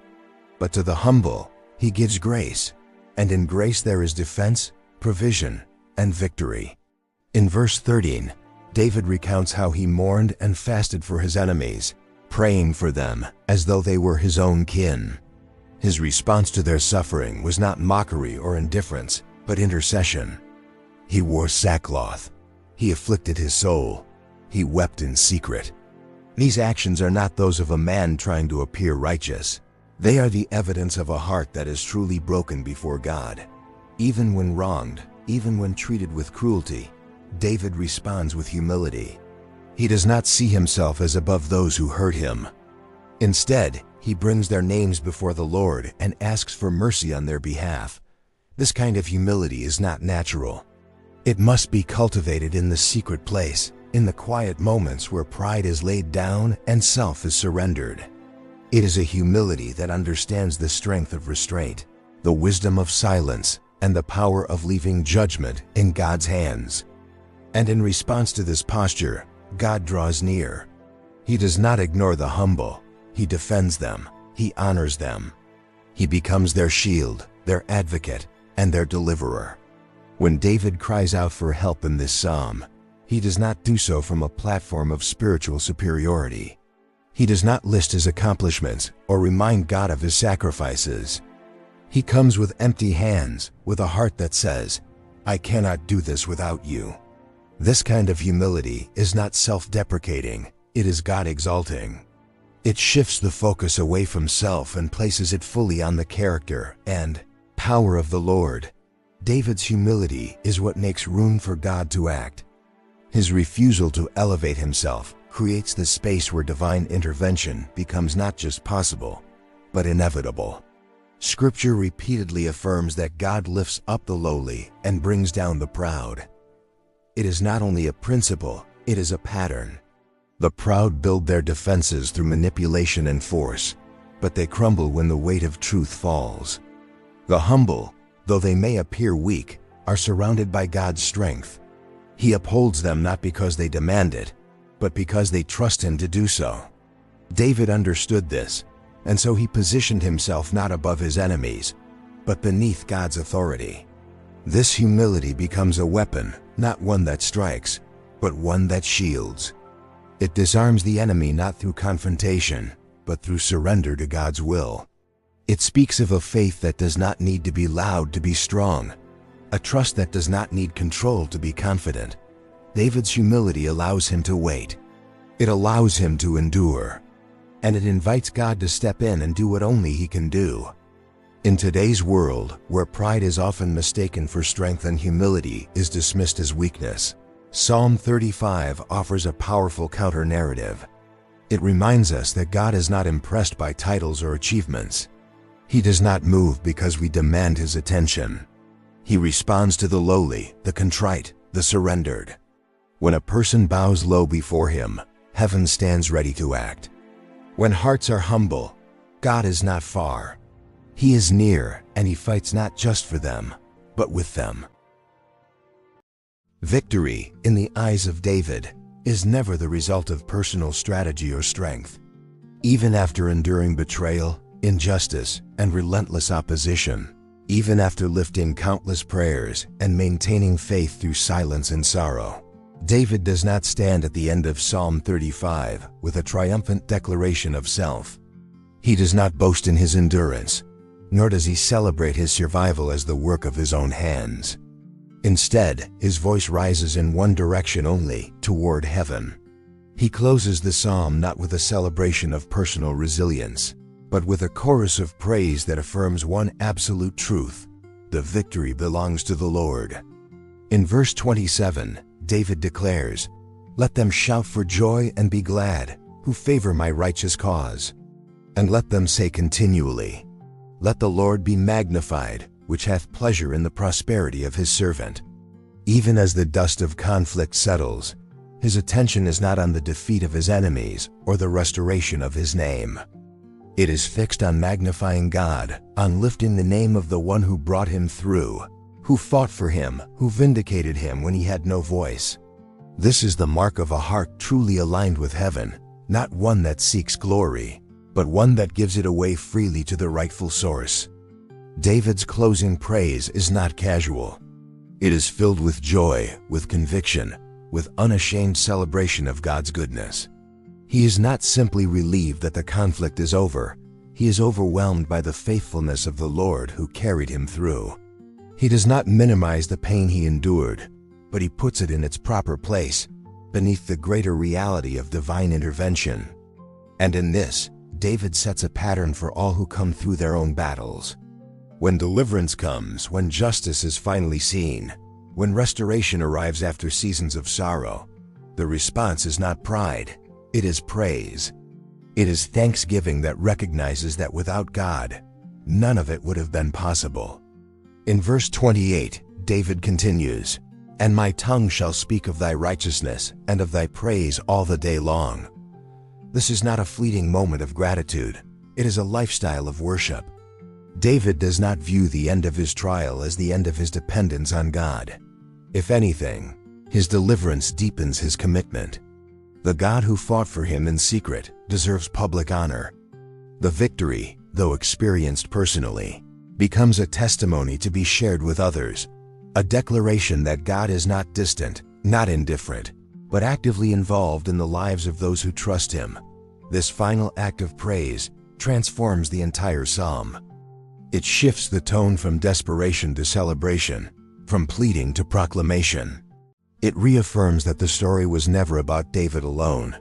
But to the humble, he gives grace, and in grace there is defense, provision, and victory. In verse 13, David recounts how he mourned and fasted for his enemies, praying for them as though they were his own kin. His response to their suffering was not mockery or indifference, but intercession. He wore sackcloth. He afflicted his soul. He wept in secret. These actions are not those of a man trying to appear righteous. They are the evidence of a heart that is truly broken before God. Even when wronged, even when treated with cruelty, David responds with humility. He does not see himself as above those who hurt him. Instead, he brings their names before the Lord and asks for mercy on their behalf. This kind of humility is not natural. It must be cultivated in the secret place, in the quiet moments where pride is laid down and self is surrendered. It is a humility that understands the strength of restraint, the wisdom of silence, and the power of leaving judgment in God's hands. And in response to this posture, God draws near. He does not ignore the humble. He defends them. He honors them. He becomes their shield, their advocate, and their deliverer. When David cries out for help in this psalm, he does not do so from a platform of spiritual superiority. He does not list his accomplishments or remind God of his sacrifices. He comes with empty hands, with a heart that says, "I cannot do this without you." This kind of humility is not self-deprecating, it is God-exalting. It shifts the focus away from self and places it fully on the character and power of the Lord. David's humility is what makes room for God to act. His refusal to elevate himself creates the space where divine intervention becomes not just possible, but inevitable. Scripture repeatedly affirms that God lifts up the lowly and brings down the proud. It is not only a principle, it is a pattern. The proud build their defenses through manipulation and force, but they crumble when the weight of truth falls. The humble, though they may appear weak, are surrounded by God's strength. He upholds them not because they demand it, but because they trust Him to do so. David understood this, and so he positioned himself not above his enemies, but beneath God's authority. This humility becomes a weapon, not one that strikes, but one that shields. It disarms the enemy not through confrontation, but through surrender to God's will. It speaks of a faith that does not need to be loud to be strong, a trust that does not need control to be confident. David's humility allows him to wait. It allows him to endure. And it invites God to step in and do what only He can do. In today's world, where pride is often mistaken for strength and humility is dismissed as weakness, Psalm 35 offers a powerful counter-narrative. It reminds us that God is not impressed by titles or achievements. He does not move because we demand His attention. He responds to the lowly, the contrite, the surrendered. When a person bows low before him, heaven stands ready to act. When hearts are humble, God is not far. He is near, and he fights not just for them, but with them. Victory, in the eyes of David, is never the result of personal strategy or strength. Even after enduring betrayal, injustice, and relentless opposition, even after lifting countless prayers and maintaining faith through silence and sorrow, David does not stand at the end of Psalm 35 with a triumphant declaration of self. He does not boast in his endurance, nor does he celebrate his survival as the work of his own hands. Instead, his voice rises in one direction only, toward heaven. He closes the psalm not with a celebration of personal resilience, but with a chorus of praise that affirms one absolute truth: the victory belongs to the Lord. In verse 27, David declares, "Let them shout for joy and be glad, who favor my righteous cause. And let them say continually, Let the Lord be magnified, which hath pleasure in the prosperity of his servant." Even as the dust of conflict settles, his attention is not on the defeat of his enemies or the restoration of his name. It is fixed on magnifying God, on lifting the name of the one who brought him through, who fought for him, who vindicated him when he had no voice. This is the mark of a heart truly aligned with heaven, not one that seeks glory, but one that gives it away freely to the rightful source. David's closing praise is not casual. It is filled with joy, with conviction, with unashamed celebration of God's goodness. He is not simply relieved that the conflict is over. He is overwhelmed by the faithfulness of the Lord who carried him through. He does not minimize the pain he endured, but he puts it in its proper place, beneath the greater reality of divine intervention. And in this, David sets a pattern for all who come through their own battles. When deliverance comes, when justice is finally seen, when restoration arrives after seasons of sorrow, the response is not pride, it is praise. It is thanksgiving that recognizes that without God, none of it would have been possible. In verse 28, David continues, "And my tongue shall speak of thy righteousness and of thy praise all the day long." This is not a fleeting moment of gratitude, it is a lifestyle of worship. David does not view the end of his trial as the end of his dependence on God. If anything, his deliverance deepens his commitment. The God who fought for him in secret deserves public honor. The victory, though experienced personally, becomes a testimony to be shared with others, a declaration that God is not distant, not indifferent, but actively involved in the lives of those who trust him. This final act of praise transforms the entire psalm. It shifts the tone from desperation to celebration, from pleading to proclamation. It reaffirms that the story was never about David alone.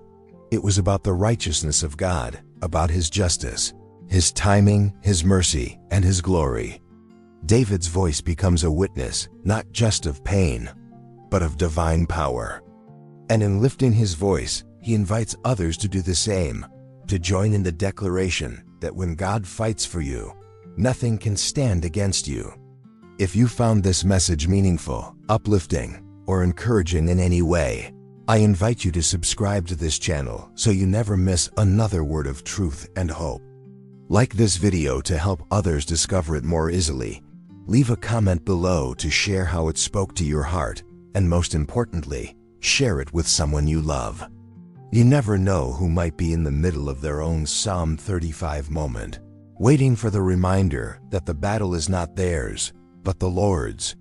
It was about the righteousness of God, about his justice, his timing, his mercy, and his glory. David's voice becomes a witness, not just of pain, but of divine power. And in lifting his voice, he invites others to do the same, to join in the declaration that when God fights for you, nothing can stand against you. If you found this message meaningful, uplifting, or encouraging in any way, I invite you to subscribe to this channel so you never miss another word of truth and hope. Like this video to help others discover it more easily. Leave a comment below to share how it spoke to your heart, and most importantly, share it with someone you love. You never know who might be in the middle of their own Psalm 35 moment, waiting for the reminder that the battle is not theirs, but the Lord's.